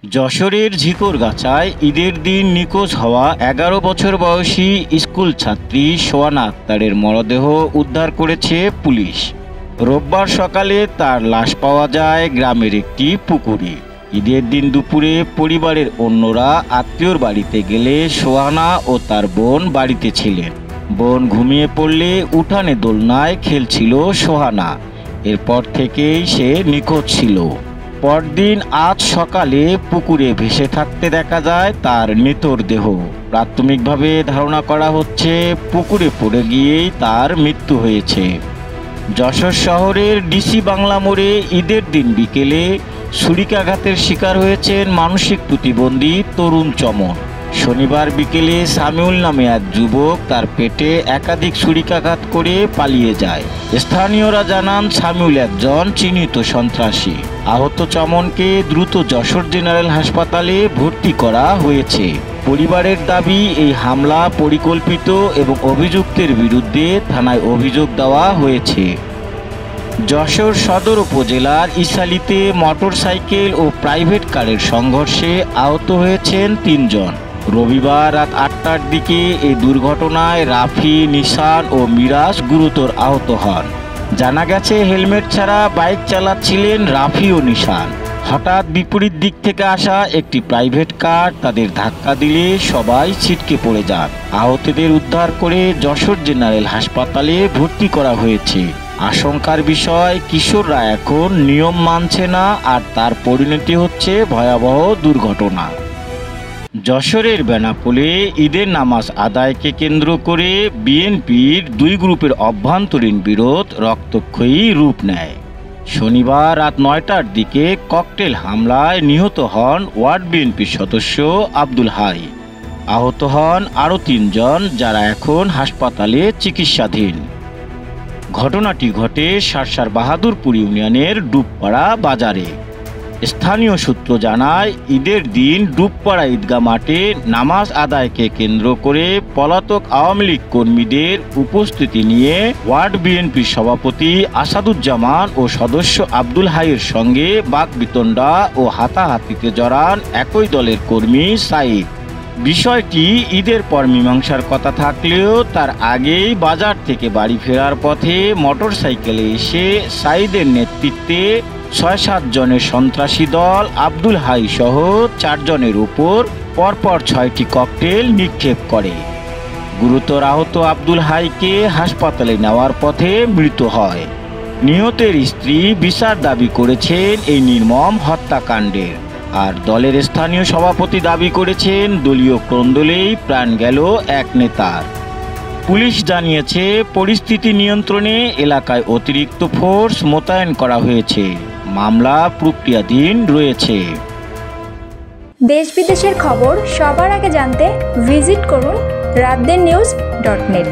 যশোরের ঝিকরগাছায় ঈদের দিন নিখোঁজ হওয়া ১১ বছর বয়সী স্কুল ছাত্রী সোহানা আক্তারের মরদেহ উদ্ধার করেছে পুলিশ। রোববার সকালে তার লাশ পাওয়া যায় গ্রামের একটি পুকুরে। ঈদের দিন দুপুরে পরিবারের অন্যরা আত্মীয়র বাড়িতে গেলে সোহানা ও তার বোন বাড়িতে ছিলেন। বোন ঘুমিয়ে পড়লে উঠানে দোলনায় খেলছিল সোহানা। এরপর থেকেই সে নিখোঁজ ছিল। পরদিন আজ সকালে পুকুরে ভেসে থাকতে দেখা যায় তার নিথর দেহ। প্রাথমিকভাবে ধারণা করা হচ্ছে পুকুরে পড়ে গিয়েই তার মৃত্যু হয়েছে। যশোর শহরের ডিসি বাংলা মোড়ে ঈদের দিন বিকেলে ছুরিকাঘাতের শিকার হয়েছেন মানসিক প্রতিবন্ধী তরুণ চমন। শনিবার বিকেলে সামিউল নামে এক যুবক তার পেটে একাধিক ছুরিকাঘাত করে পালিয়ে যায়। স্থানীয়রা জানান সামিউল একজন চিহ্নিত সন্ত্রাসী। আহত চমনকে দ্রুত যশোর জেনারেল হাসপাতালে ভর্তি করা হয়েছে। পরিবারের দাবি, এই হামলা পরিকল্পিত এবং অভিযুক্তের বিরুদ্ধে থানায় অভিযোগ দেওয়া হয়েছে। যশোর সদর উপজেলার ইসালিতে মোটরসাইকেল ও প্রাইভেট কারের সংঘর্ষে আহত হয়েছেন ৩ জন। রবিবার রাত ৮টার দিকে এই দুর্ঘটনায় রাফি, নিশান ও মিরাজ গুরুতর আহত হন। জানা গেছে হেলমেট ছাড়া বাইক চালাচ্ছিলেন রাফি ও নিশান। হঠাৎ বিপরীত দিক থেকে আসা একটি প্রাইভেট কার তাদের ধাক্কা দিলে সবাই ছিটকে পড়ে যান। আহতদের উদ্ধার করে যশোর জেনারেল হাসপাতালে ভর্তি করা হয়েছে। আশঙ্কার বিষয়, কিশোররা এখন নিয়ম মানছে না আর তার পরিণতি হচ্ছে ভয়াবহ দুর্ঘটনা। যশোরের বেনাপোলে ঈদের নামাজ আদায়কে কেন্দ্র করে বিএনপির ২ গ্রুপের অভ্যন্তরীণ বিরোধ রক্তক্ষয়ী রূপ নেয়। শনিবার রাত ৯টার দিকে ককটেল হামলায় নিহত হন ওয়ার্ড বিএনপির সদস্য আব্দুল হাই। আহত হন আরও ৩ জন, যারা এখন হাসপাতালে চিকিৎসাধীন। ঘটনাটি ঘটে শার্শার বাহাদুরপুর ইউনিয়নের ডুবপাড়া বাজারে। স্থানীয় সূত্র জানায়, ঈদের দিন ডুবপাড়া ঈদগাহ মাঠে নামাজ আদায়কে কেন্দ্র করে পলাতক আওয়ামী লীগ কর্মীদের উপস্থিতি নিয়ে ওয়ার্ড বিএনপির সভাপতি আসাদুজ্জামান ও সদস্য আব্দুল হাইয়ের সঙ্গে বাকবিতণ্ডা ও হাতাহাতিতে জড়ান একই দলের কর্মী সাইদ। বিষয়টি ঈদের পর মীমাংসার কথা থাকলেও তার আগেই বাজার থেকে বাড়ি ফেরার পথে মোটরসাইকেলে এসে সাইদের নেতৃত্বে ৬-৭ জনের সন্ত্রাসী দল আব্দুল হাই সহ ৪ জনের উপর পরপর ৬টি ককটেল নিক্ষেপ করে। গুরুতর আহত আব্দুল হাইকে হাসপাতালে নেওয়ার পথে মৃত হয়। নিহতের স্ত্রী বিচার দাবি করেছেন এই নির্মম হত্যাকাণ্ডের। আর দলের স্থানীয় সভাপতি দাবি করেছেন দলীয় কোন্দলেই প্রাণ গেল এক নেতার। পুলিশ জানিয়েছে, পরিস্থিতি নিয়ন্ত্রণে এলাকায় অতিরিক্ত ফোর্স মোতায়েন করা হয়েছে। মামলা প্রক্রিয়াধীন রয়েছে। দেশ বিদেশের খবর সবার আগে জানতে ভিজিট করুন রাতদেরনিউজ.net।